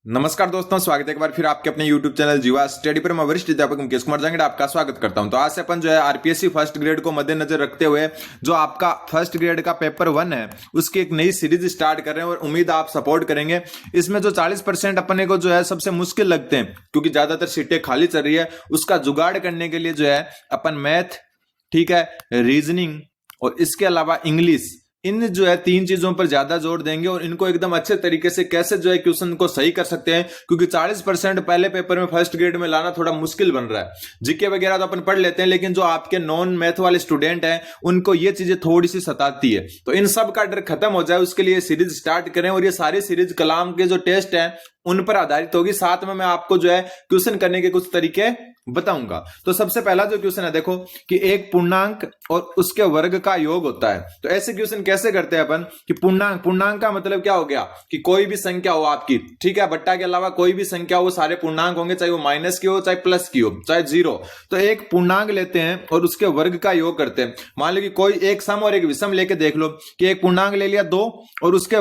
नमस्कार दोस्तों, स्वागत है एक बार फिर आपके अपने YouTube चैनल जीवा स्टडी पर। मैं वरिष्ठ अध्यापक मुकेश कुमार जांगड़ आपका स्वागत करता हूं। तो आज से अपन जो है आरपीएससी फर्स्ट ग्रेड को मद्देनजर रखते हुए जो आपका फर्स्ट ग्रेड का पेपर 1 है उसकी एक नई सीरीज स्टार्ट कर रहे हैं और उम्मीद आप सपोर्ट करेंगे। इसमें जो 40% अपने को जो है सबसे मुश्किल लगते हैं क्योंकि ज्यादातर सीटें खाली चल रही है, उसका जुगाड़ करने के लिए जो है अपन मैथ, ठीक है, रीजनिंग और इसके अलावा इंग्लिश, इन जो है 3 चीजों पर ज्यादा जोर देंगे और इनको एकदम अच्छे तरीके से कैसे जो है क्वेश्चन को सही कर सकते हैं, क्योंकि 40% पहले पेपर में फर्स्ट ग्रेड में लाना थोड़ा मुश्किल बन रहा है। जीके वगैरह तो अपन पढ़ लेते हैं, लेकिन जो आपके नॉन मैथ वाले स्टूडेंट हैं उनको ये चीजें थोड़ी सी सताती है। तो इन सब का डर खत्म हो जाए उसके लिए सीरीज स्टार्ट करें और ये सारी सीरीज कलाम के जो टेस्ट हैं उन पर आधारित होगी। साथ में मैं आपको जो है क्वेश्चन करने के कुछ तरीके बताऊंगा। तो सबसे पहला जो क्वेश्चन है, देखो कि एक पूर्णांक और उसके वर्ग का योग होता है। तो ऐसे क्वेश्चन कैसे करते हैं अपन कि पूर्णांक का मतलब क्या हो गया कि कोई भी संख्या हो आपकी, ठीक है, बट्टा के अलावा कोई भी संख्या हो, सारे पूर्णांक होंगे, चाहे वो माइनस की हो, चाहे प्लस की हो, चाहे जीरो। तो एक पूर्णांक लेते हैं और उसके वर्ग का योग करते हैं। मान लो कि कोई एक सम और एक विषम लेके देख लो कि एक पूर्णांक ले लिया 2 और उसके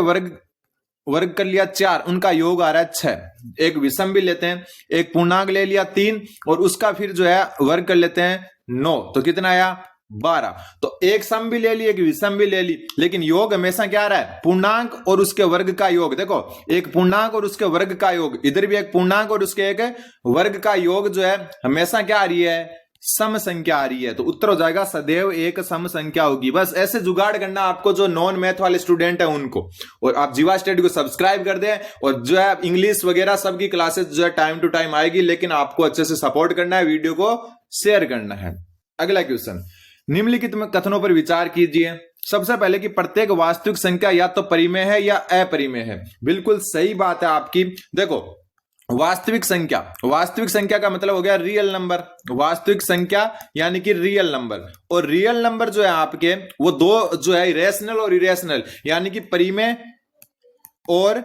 वर्ग कर लिया 4, उनका योग आ रहा है 6। एक विषम भी लेते हैं, एक पूर्णांक ले लिया 3 और उसका फिर जो है वर्ग कर लेते हैं 9, तो कितना आया 12। तो एक सम भी ले ली, एक विषम भी ले ली, लेकिन योग हमेशा क्या आ रहा है, पूर्णांक और उसके वर्ग का योग। देखो एक पूर्णांक और उसके वर्ग का योग, इधर भी एक पूर्णांक और उसके एक वर्ग का योग जो है हमेशा क्या आ रही है, सम संख्या आ रही है। तो उत्तर हो जाएगा सदैव एक सम संख्या होगी। बस ऐसे जुगाड़ करना आपको जो नॉन मैथ वाले स्टूडेंट है उनको। और आप जीवा स्टडी को सब्सक्राइब कर दें और जो है इंग्लिश वगैरह सबकी क्लासेस जो है टाइम टू टाइम आएगी, लेकिन आपको अच्छे से सपोर्ट करना है, वीडियो को शेयर करना है। अगला क्वेश्चन, निम्नलिखित में कथनों पर विचार कीजिए। सबसे पहले कि प्रत्येक वास्तविक संख्या या तो परिमेय है या अपरिमेय है। बिल्कुल सही बात है आपकी। देखो वास्तविक संख्या का मतलब हो गया रियल नंबर। वास्तविक संख्या यानी कि रियल नंबर, और रियल नंबर जो है आपके वो दो जो है इरेशनल और इरेशनल यानी कि परिमेय और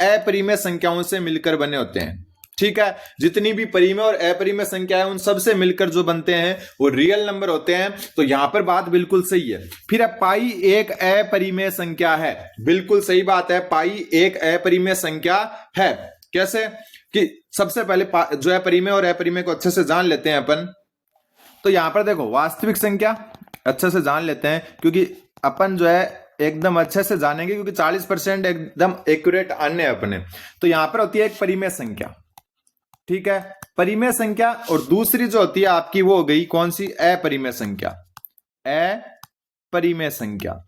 अपरिमेय संख्याओं से मिलकर बने होते हैं। ठीक है, जितनी भी परिमेय और अपरिमेय संख्या है उन सबसे मिलकर जो बनते हैं वो रियल नंबर होते हैं। तो यहां पर बात बिल्कुल सही है। फिर अब पाई एक अपरिमेय संख्या है। बिल्कुल सही बात है, पाई एक अपरिमेय संख्या है। कैसे कि सबसे पहले जो है परिमेय और अपरिमेय को अच्छे से जान लेते हैं अपन। तो यहां पर देखो वास्तविक संख्या अच्छे से जान लेते हैं, क्योंकि अपन जो है एकदम अच्छे से जानेंगे, क्योंकि 40% एकदम एक्यूरेट आने हैं अपने। तो यहां पर होती है एक परिमेय संख्या, ठीक है, परिमेय संख्या, और दूसरी जो होती है आपकी वो हो गई कौन सी, अपरिमेय संख्या। अपरिमेय संख्या।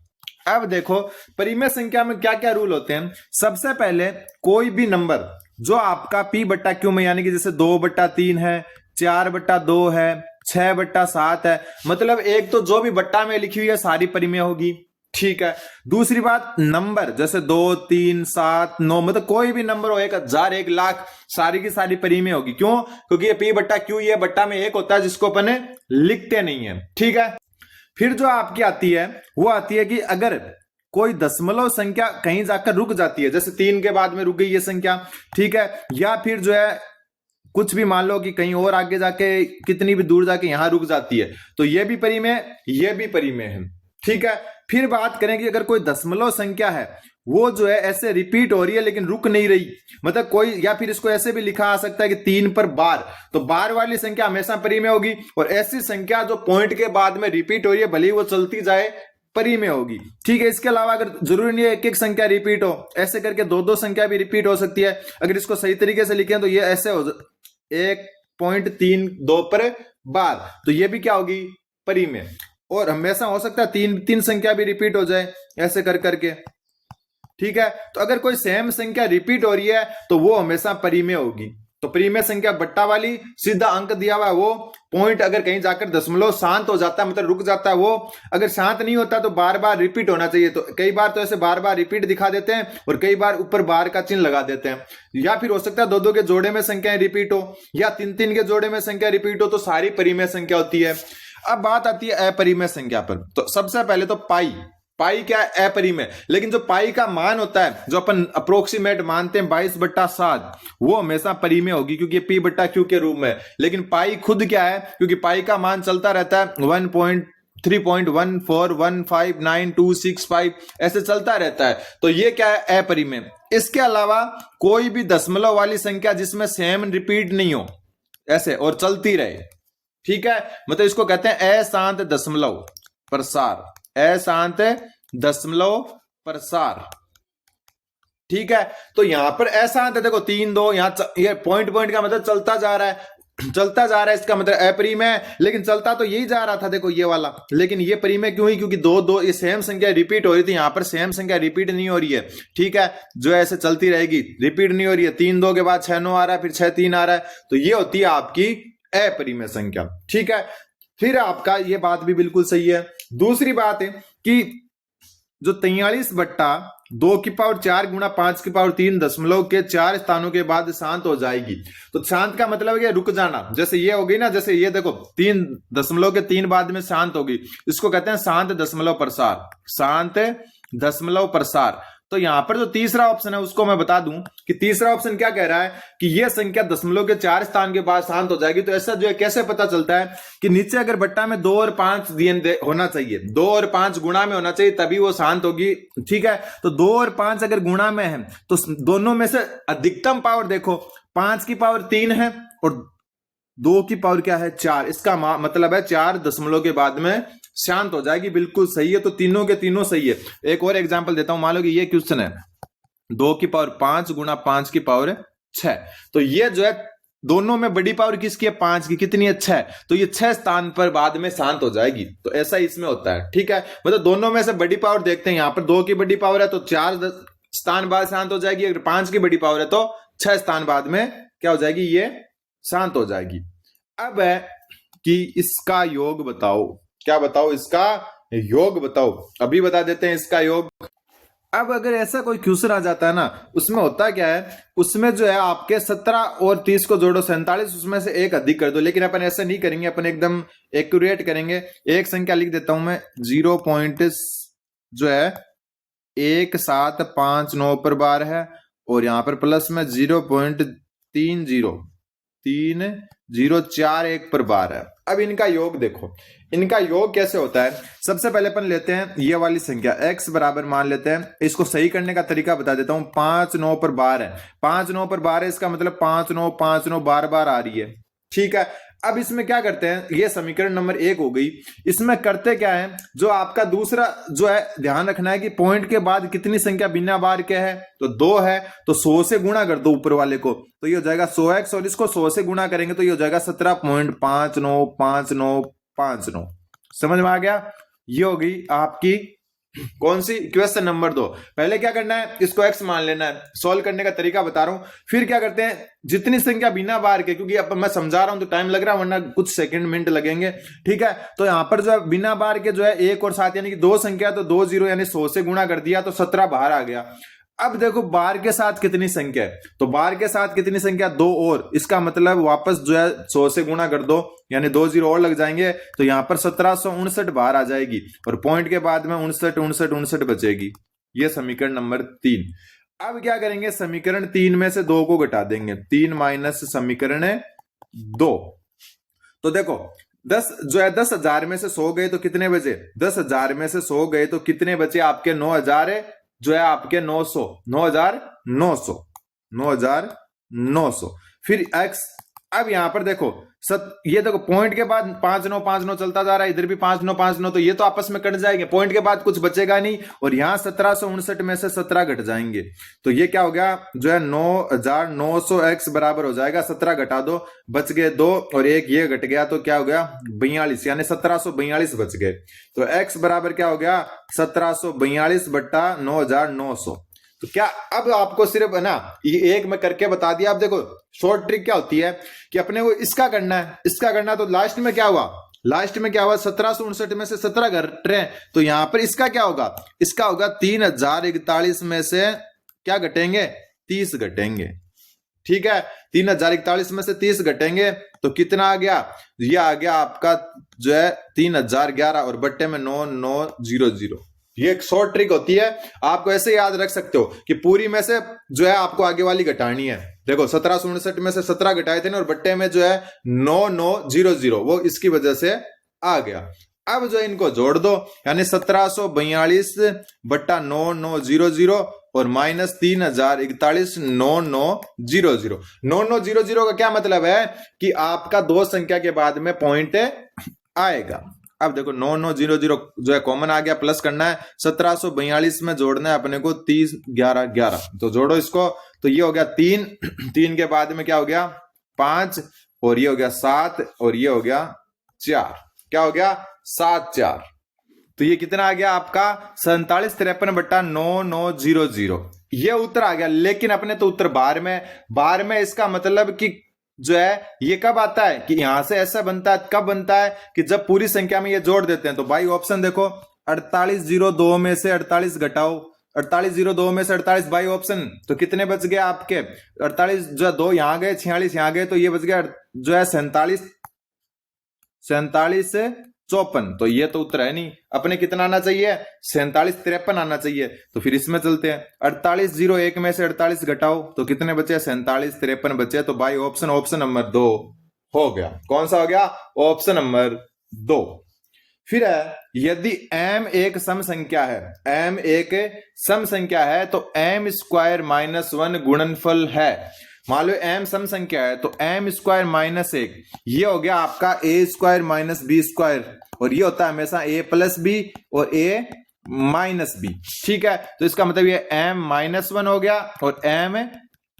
अब देखो परिमेय संख्या में क्या क्या रूल होते हैं। सबसे पहले कोई भी नंबर जो आपका p/q में, यानी कि जैसे 2/3 है, 4/2 है, 6/7 है, मतलब एक तो जो भी बट्टा में लिखी हुई है सारी परिमेय होगी। ठीक है, दूसरी बात नंबर जैसे 2, 3, 7, 9, मतलब कोई भी नंबर हो, 1000, 1 लाख, सारी की सारी परिमेय होगी। क्यों? क्योंकि ये p/q ये बट्टा में एक होता है जिसको अपन लिखते नहीं है। ठीक है, फिर जो आपकी आती है वो आती है कि अगर कोई दशमलव संख्या कहीं जाकर रुक जाती है, जैसे 3 के बाद में रुक गई ये संख्या, ठीक है, या फिर जो है कुछ भी मान लो कि कहीं और आगे जाके कितनी भी दूर जाके यहां रुक जाती है, तो ये भी परिमेय, ये भी परिमेय है। ठीक है, फिर बात करें कि अगर कोई दशमलव संख्या है वो जो है ऐसे रिपीट हो रही है लेकिन रुक नहीं रही, मतलब कोई, या फिर इसको ऐसे भी लिखा आ सकता है कि 3 पर बार, तो बार वाली संख्या हमेशा परिमेय होगी। और ऐसी संख्या जो पॉइंट के बाद में रिपीट हो रही है भले ही वो चलती जाए, परिमेय होगी। ठीक है, इसके अलावा अगर जरूरी नहीं है एक एक संख्या रिपीट हो, ऐसे करके 2-2 संख्या भी रिपीट हो सकती है। अगर इसको सही तरीके से लिखें तो ये ऐसे हो 1.32 पर बार, तो ये भी क्या होगी, परिमेय। और हमेशा हो सकता है 3 संख्या भी रिपीट हो जाए ऐसे कर करके। ठीक है, तो अगर कोई सेम संख्या रिपीट हो रही है तो वो हमेशा परिमेय होगी। तो परिमेय संख्या बट्टा वाली, सीधा अंक दिया हुआ है वो, पॉइंट अगर कहीं जाकर दशमलव शांत हो जाता है मतलब रुक जाता है वो, अगर शांत नहीं होता तो बार बार रिपीट होना चाहिए। तो कई बार तो ऐसे बार बार रिपीट दिखा देते हैं और कई बार ऊपर बार का चिन्ह लगा देते हैं। या फिर हो सकता है 2-2 के जोड़े में संख्याएं रिपीट हो, या 3-3 के जोड़े में संख्या रिपीट हो, तो सारी परिमेय संख्या होती है। अब बात आती है अपरिमेय संख्या पर। तो सबसे पहले तो पाई क्या है, अपरिमेय। लेकिन जो पाई का मान होता है जो अपन अप्रोक्सीमेट मानते हैं 22/7, वो हमेशा परिमेय होगी क्योंकि p/q के रूप में। लेकिन पाई खुद क्या है, क्योंकि पाई का मान चलता रहता है 3.14159265 ऐसे चलता रहता है। तो ये क्या है, अपरिमेय। इसके अलावा कोई भी दशमलव वाली संख्या जिसमें सेम रिपीट नहीं हो ऐसे और चलती रहे, ठीक है, मतलब इसको कहते हैं अशांत दशमलव प्रसार, अशांत दशमलव प्रसार, ठीक है। तो यहां पर अशांत है, देखो 3 2 यहां ये पॉइंट पॉइंट का मतलब चलता जा रहा है, चलता जा रहा है, इसका मतलब अपरिमेय, लेकिन चलता तो यही जा रहा था, देखो ये वाला, लेकिन ये परिमेय क्यों हुई, क्योंकि 2 2 ये सेम संख्या रिपीट हो रही थी, यहां पर सेम संख्या रिपीट नहीं हो रही है, ठीक है, जो ऐसे चलती रहेगी, रिपीट नहीं हो रही है। 3 2 के बाद 6 9 आ रहा है, फिर 6 3 आ रहा है, तो ये होती है आपकी अपरिमेय संख्या, ठीक है। फिर आपका ये बात भी बिल्कुल सही है। दूसरी बात है कि जो 43/2 गुणा 5/3 दशमलव के 4 स्थानों के बाद शांत हो जाएगी। तो शांत का मतलब है रुक जाना, जैसे ये हो गई ना, जैसे ये देखो 3.3 बाद में शांत होगी, इसको कहते हैं शांत दशमलव प्रसार, शांत दशमलव प्रसार। तो यहां पर जो तीसरा ऑप्शन है उसको मैं बता दूं कि तीसरा ऑप्शन क्या कह रहा है कि यह संख्या दशमलव के 4 स्थान के बाद शांत हो जाएगी। तो ऐसा जो है कैसे पता चलता है कि नीचे अगर बट्टा में 2 और 5 होना चाहिए, 2 और 5 गुणा में होना चाहिए, तभी वो शांत होगी, ठीक है। तो 2 और 5 अगर गुणा में है तो दोनों में से अधिकतम पावर देखो 5 की पावर 3 है और 2 की पावर क्या है 4, इसका मतलब है 4 दशमलव के बाद में शांत हो जाएगी, बिल्कुल सही है। तो तीनों के तीनों सही है। एक और एग्जांपल देता हूं, मान लो कि ये क्वेश्चन है 2 की पावर 5 गुणा 5 की पावर 6, तो ये जो है दोनों में बड़ी पावर किसकी है 5 की, कितनी है 6, तो ये 6 स्थान पर बाद में शांत हो जाएगी। तो ऐसा इसमें होता है, ठीक है, मतलब दोनों में से बड़ी पावर देखते हैं, यहां पर 2 की बड़ी पावर है तो 4 स्थान बाद शांत हो जाएगी, अगर 5 की बड़ी पावर है तो 6 स्थान बाद में क्या हो जाएगी, ये शांत हो जाएगी। अब है कि इसका योग बताओ, क्या बताओ, इसका योग बताओ, अभी बता देते हैं इसका योग। अब अगर ऐसा कोई क्वेश्चन आ जाता है ना, उसमें होता क्या है, उसमें जो है आपके 17 और 30 को जोड़ो 47, उसमें से एक अधिक कर दो, लेकिन अपन ऐसा नहीं करेंगे, अपन एकदम एक्यूरेट करेंगे। एक संख्या लिख देता हूं मैं 0 पॉइंट जो है 1759 पर बार है, और यहां पर प्लस में 0.3041 पर बार है। अब इनका योग देखो, इनका योग कैसे होता है। सबसे पहले अपन लेते हैं ये वाली संख्या x बराबर मान लेते हैं, इसको सही करने का तरीका बता देता हूं। 5 9 पर बार है, 5 9 पर बार है, इसका मतलब 5 9 5 9 बार बार आ रही है, ठीक है। अब इसमें क्या करते हैं, ये समीकरण नंबर 1 हो गई। इसमें करते क्या है, जो आपका दूसरा जो है ध्यान रखना है कि पॉइंट के बाद कितनी संख्या बिना बार के है, तो 2 है, तो 100 से गुणा कर दो ऊपर वाले को, तो ये हो जाएगा 100x, और इसको 100 से गुणा करेंगे तो ये हो जाएगा 17.595959। समझ में आ गया। ये हो गई आपकी कौन सी, क्वेश्चन नंबर 2। पहले क्या करना है, इसको x मान लेना है, सॉल्व करने का तरीका बता रहा हूं। फिर क्या करते हैं, जितनी संख्या बिना बार के, क्योंकि अब मैं समझा रहा हूं तो टाइम लग रहा है, वरना कुछ सेकंड मिनट लगेंगे, ठीक है। तो यहां पर जो है बिना बार के जो है 1 और 7 यानी कि 2 संख्या, तो 2 0 यानी 100 से गुणा कर दिया तो 17 बाहर आ गया। अब देखो बार के साथ कितनी संख्या है, तो बार के साथ कितनी संख्या 2 और, इसका मतलब वापस जो है 100 से गुणा कर दो, यानी 2 0 और लग जाएंगे, तो यहां पर 1759 बाहर आ जाएगी, और पॉइंट के बाद में 59 बचेगी। ये समीकरण नंबर 3। अब क्या करेंगे, समीकरण 3 में से 2 को घटा देंगे, 3 माइनस समीकरण 2। तो देखो 10 जो है 10,000 में से 100 गए तो कितने बचे, 10,000 में से 100 गए तो कितने बचे आपके 9,000 जो है आपके 9,900 फिर x। अब यहां पर देखो ये देखो पॉइंट के बाद 5 9 5 9 चलता जा रहा है, इधर भी 5 9 5 9, तो ये तो आपस में कट जाएंगे, पॉइंट के बाद कुछ बचेगा नहीं, और यहां 1759 में से 17 घट जाएंगे, तो ये क्या हो गया जो है 9,900 x बराबर हो जाएगा, 17 घटा दो, बच गए 2 और 1 ये घट गया, तो क्या हो गया 42, यानी 1742 बच गए। तो x बराबर क्या हो गया 1742 बट्टा 9,900। तो क्या अब आपको सिर्फ है ना ये एक में करके बता दिया। आप देखो शॉर्ट ट्रिक क्या होती है कि अपने को इसका करना है, इसका करना है, तो लास्ट में क्या हुआ, 1759 में से 17 घट रहे हैं, तो यहां पर इसका क्या होगा, इसका होगा 3041 में से क्या घटेंगे 30 घटेंगे, ठीक है। 3041 में से 30 घटेंगे तो कितना आ गया, ये आ गया आपका जो है 3011 और बट्टे में 9900। ये एक शॉर्ट ट्रिक होती है, आपको ऐसे याद रख सकते हो कि पूरी में से जो है आपको आगे वाली घटानी है। देखो 1759 में से 17 घटाए थे ना, और बट्टे में जो है 9900 वो इसकी वजह से आ गया। अब जो इनको जोड़ दो, यानी 1742 बट्टा 9900 और माइनस 3041 9900 का क्या मतलब है कि आपका दो संख्या के बाद में पॉइंट आएगा। अब देखो 9900 जो है कॉमन आ गया, प्लस करना है, 1742 में जोड़ना है अपने को 30 11 11, तो जोड़ो इसको, तो ये हो गया 3 3 के बाद में क्या हो गया 5 और ये हो गया 7 और ये हो गया 4, क्या हो गया 7 4, तो ये कितना आ गया आपका 4753 बट्टा 9900, ये उत्तर आ गया। लेकिन अपने तो उत्तर बार में इसका मतलब कि जो है ये कब आता है कि यहां से ऐसा बनता है, कब बनता है कि जब पूरी संख्या में ये जोड़ देते हैं। तो भाई ऑप्शन देखो 4802 में से 48 घटाओ, 4802 में से 48 बाई ऑप्शन, तो कितने बच गए आपके 48 जो है 2 यहां गए, 46 यहां गए, तो ये बच गया जो है 47 से 54, तो ये तो उत्तर है नहीं। अपने कितना आना चाहिए 47 53 आना चाहिए। तो फिर इसमें चलते हैं, 4801 में से 48 घटाओ तो कितने बचे 47 53 बचे, तो भाई ऑप्शन नंबर 2 हो गया। कौन सा हो गया ऑप्शन नंबर 2। फिर है यदि m एक सम संख्या है, m एक सम संख्या है तो m स्क्वायर माइनस 1 गुणनफल है। मान लो m सम संख्या है तो m स्क्वायर माइनस 1, ये हो गया आपका a square minus B square, और ये होता है हमेशा a प्लस बी और a माइनस बी। ठीक है, तो इसका मतलब ये m माइनस 1 हो गया और m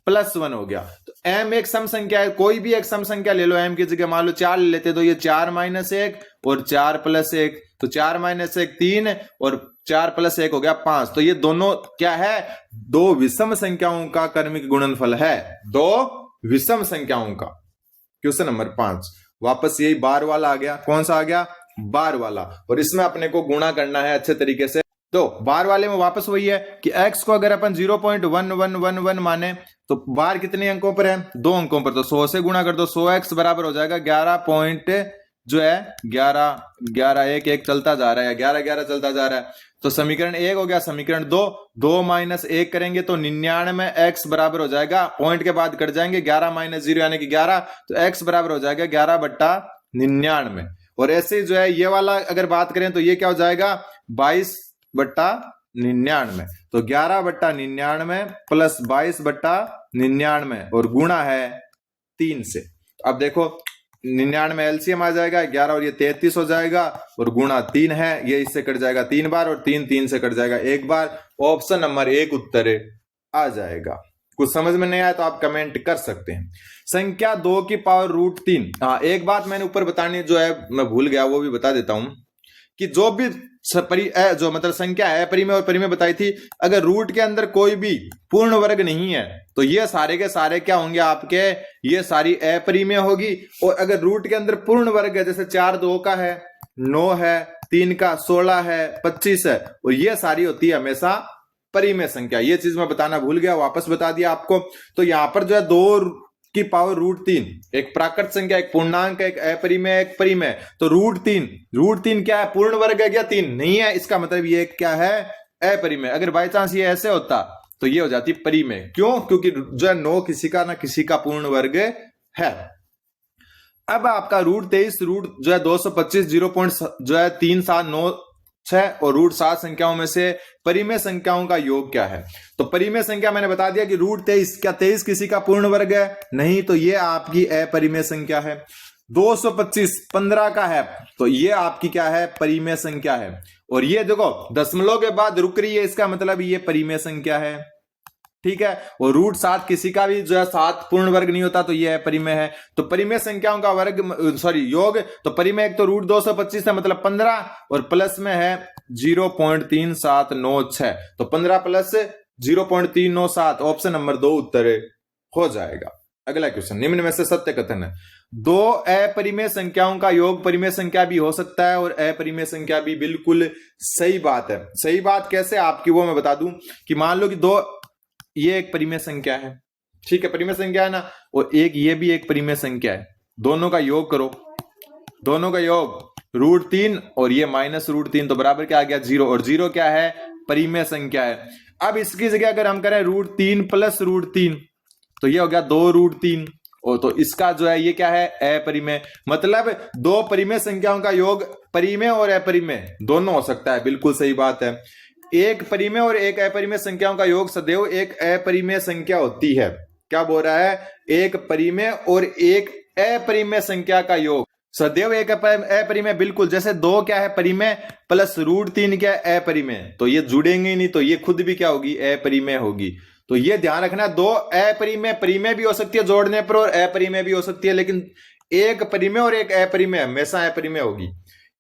प्लस 1 हो गया। तो m एक सम संख्या है, कोई भी एक सम संख्या ले लो, m की जगह मान लो 4 ले लेते, तो ये 4 माइनस 1 और 4 प्लस 1, तो 4 माइनस 1 3 और 4 प्लस 1 हो गया 5। तो ये दोनों क्या है, दो विषम संख्याओं का क्रमिक गुणनफल है, दो विषम संख्याओं का। क्वेश्चन नंबर 5 वापस यही बार वाला आ गया। कौन सा आ गया बार वाला, और इसमें अपने को गुणा करना है अच्छे तरीके से। तो बार वाले में वापस वही है कि x को अगर अपन 0.1111 माने तो बार कितने अंकों पर है 2 अंकों पर, तो 100 से गुणा कर दो, 100x बराबर हो जाएगा 11 पॉइंट जो है 11 11 1 1 चलता जा रहा है, 11 11 चलता जा रहा है। तो समीकरण 1 हो गया, समीकरण 2 माइनस 1 करेंगे तो 99, x बराबर हो जाएगा, पॉइंट के बाद कट जाएंगे 11 माइनस 0 यानी कि 11, तो x बराबर हो जाएगा 11 बट्टा 99। और ऐसे जो है ये वाला अगर बात करें तो ये क्या हो जाएगा 22 बट्टा 99, तो 11 बट्टा 99 प्लस 22 बट्टा 99 और गुणा है 3 से। अब देखो 99 एलसीएम आ जाएगा 11 और ये 33 हो जाएगा, और गुणा 3 है, ये इससे कट जाएगा 3 बार और 3 3 से कट जाएगा 1 बार। ऑप्शन नंबर 1 उत्तर आ जाएगा। कुछ समझ में नहीं आया तो आप कमेंट कर सकते हैं। संख्या 2 की पावर √3। हाँ, एक बात मैंने ऊपर बतानी जो है मैं भूल गया, वो भी बता देता हूं कि जो भी जो मतलब संख्या है परिमेय और परिमेय बताई थी, अगर रूट के अंदर कोई भी पूर्ण वर्ग नहीं है तो ये सारे के सारे क्या होंगे आपके, ये सारी अपरिमेय होगी। और अगर रूट के अंदर पूर्ण वर्ग है, जैसे 4 2 का है, 9 है, 3 का 16 है, 25 है, और ये सारी होती है हमेशा परिमेय संख्या। ये चीज मैं बताना भूल गया, वापस बता दिया आपको। तो यहां पर जो है 2 की पावर √3, एक प्राकृत संख्या, एक पूर्णांक, एक अपरिमेय, एक परिमेय, तो √3 क्या है पूर्ण वर्ग है क्या 3 नहीं है, इसका मतलब ये क्या है अपरिमेय। अगर बाई चांस ये ऐसे होता तो ये हो जाती परिमेय। क्यों? क्योंकि जो है 9 किसी का ना किसी का पूर्ण वर्ग है। अब आपका √23 जो है 225 जो है 3796 और √7 संख्याओं में से परिमेय संख्याओं का योग क्या है। तो परिमेय संख्या मैंने बता दिया कि √23, क्या 23 किसी का पूर्ण वर्ग है नहीं, तो ये आपकी अपरिमेय संख्या है। 225 15 का है तो ये आपकी क्या है परिमेय संख्या है। और ये देखो दशमलव के बाद रुक रही है, इसका मतलब ये परिमेय संख्या है। ठीक है, और √7 किसी का भी जो है 7 पूर्ण वर्ग नहीं होता तो ये अपरिमेय है। तो परिमेय संख्याओं का योग, तो परिमेय एक तो √225 है मतलब 15, और प्लस में है 0.3796, तो 15 प्लस 0.397, ऑप्शन नंबर 2 उत्तर हो जाएगा। अगला क्वेश्चन, निम्न में से सत्य कथन है। 2 अपरिमेय संख्याओं का योग परिमेय संख्या भी हो सकता है और अपरिमेय संख्या भी। बिल्कुल सही बात है। सही बात कैसे आपकी वो मैं बता दूं कि मान लो कि 2 ये एक परिमेय संख्या है, ठीक है परिमेय संख्या है ना, और एक ये भी एक परिमेय संख्या है, दोनों का योग करो, दोनों का योग √3 और ये माइनस √3, तो बराबर क्या आ गया 0, और 0 क्या है परिमेय संख्या है। अब इसकी जगह अगर हम करें √3 प्लस √3 तो ये हो गया 2 √3, तो इसका जो है ये क्या है, अपरिमेय। मतलब दो परिमेय संख्याओं का योग परिमेय और अपरिमेय दोनों हो सकता है, बिल्कुल सही बात है। एक परिमेय और एक अपरिमेय संख्याओं का योग सदैव एक अपरिमेय संख्या होती है। क्या बोल रहा है, एक परिमेय और एक अपरिमेय संख्या का योग सदैव एक अपरिमेय, बिल्कुल। जैसे 2 क्या है, परिमेय, प्लस √3 क्या है, अपरिमेय। तो ये जुड़ेंगे नहीं, तो ये खुद भी क्या होगी, अपरिमेय होगी। तो ये ध्यान रखना, 2 अपरिमेय परिमेय भी हो सकती है जोड़ने पर और अपरिमेय भी हो सकती है, लेकिन एक परिमेय और एक अपरिमेय हमेशा अपरिमेय होगी।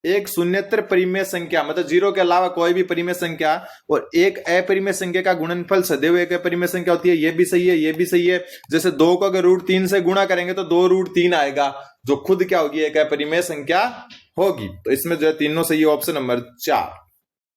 एक शून्येतर परिमेय संख्या मतलब 0 के अलावा कोई भी परिमेय संख्या और एक अपरिमेय संख्या का गुणनफल सदैव एक अपरिमेय संख्या होती है। ये भी सही है, ये भी सही है। जैसे 2 को अगर √3 से गुणा करेंगे तो 2√3 आएगा, जो खुद क्या होगी, एक अपरिमेय संख्या होगी। तो इसमें जो है तीनों सही है, ऑप्शन नंबर 4।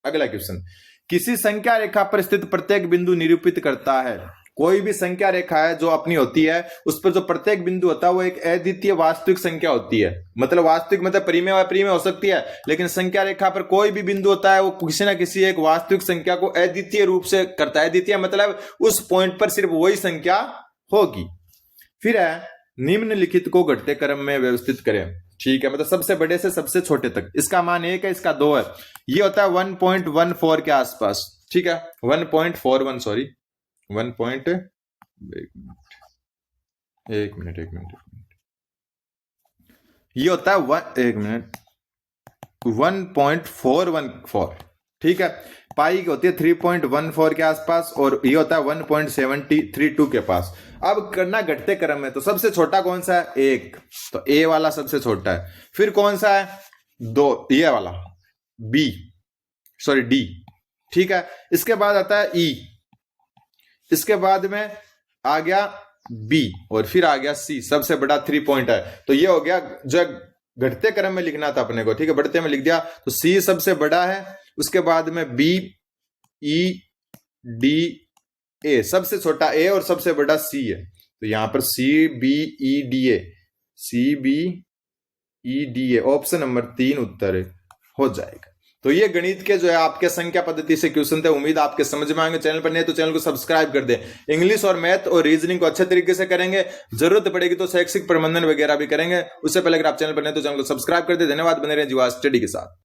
अगला क्वेश्चन, किसी संख्या रेखा पर स्थित प्रत्येक बिंदु निरूपित करता है। कोई भी संख्या रेखा है जो अपनी होती है, उस पर जो प्रत्येक बिंदु होता है वो एक अद्वितीय वास्तविक संख्या होती है। मतलब वास्तविक मतलब परिमेय और अपरिमेय हो सकती है, लेकिन संख्या रेखा पर कोई भी बिंदु होता है वो किसी ना किसी एक वास्तविक संख्या को अद्वितीय रूप से करता है। अद्वितीय मतलब उस पॉइंट पर सिर्फ वही संख्या होगी। फिर है, निम्नलिखित को घटते क्रम में व्यवस्थित करें। ठीक है, मतलब सबसे बड़े से सबसे छोटे तक। इसका मान 1 है, इसका 2 है। ये होता है 1.14 के आसपास। ठीक है, 1.41 सॉरी 1. एक मिनट ये होता है 1.414। ठीक है, पाई की होती है 3.14 के आसपास और ये होता है 1.732 के पास। अब करना घटते क्रम में, तो सबसे छोटा कौन सा है, 1, तो ए वाला सबसे छोटा है। फिर कौन सा है, 2, ये वाला डी। ठीक है, इसके बाद आता है ई, इसके बाद में आ गया बी और फिर आ गया सी। सबसे बड़ा 3 पॉइंट है, तो ये हो गया जो घटते क्रम में लिखना था अपने को। ठीक है, बढ़ते में लिख दिया, तो सी सबसे बड़ा है, उसके बाद में बी, ई, डी, ए। सबसे छोटा ए और सबसे बड़ा सी है, तो यहां पर C B E D A, C B E D A, option number 3 उत्तर हो जाएगा। तो ये गणित के जो है आपके संख्या पद्धति से क्वेश्चन थे। उम्मीद आपके समझ में आएंगे। चैनल पर नहीं तो चैनल को सब्सक्राइब कर दे। इंग्लिश और मैथ और रीजनिंग को अच्छे तरीके से करेंगे, जरूरत पड़ेगी तो शैक्षिक प्रबंधन वगैरह भी करेंगे। उससे पहले अगर आप चैनल पर नहीं तो चैनल को सब्सक्राइब कर दे। धन्यवाद, बने रहे जीवा स्टडी के साथ।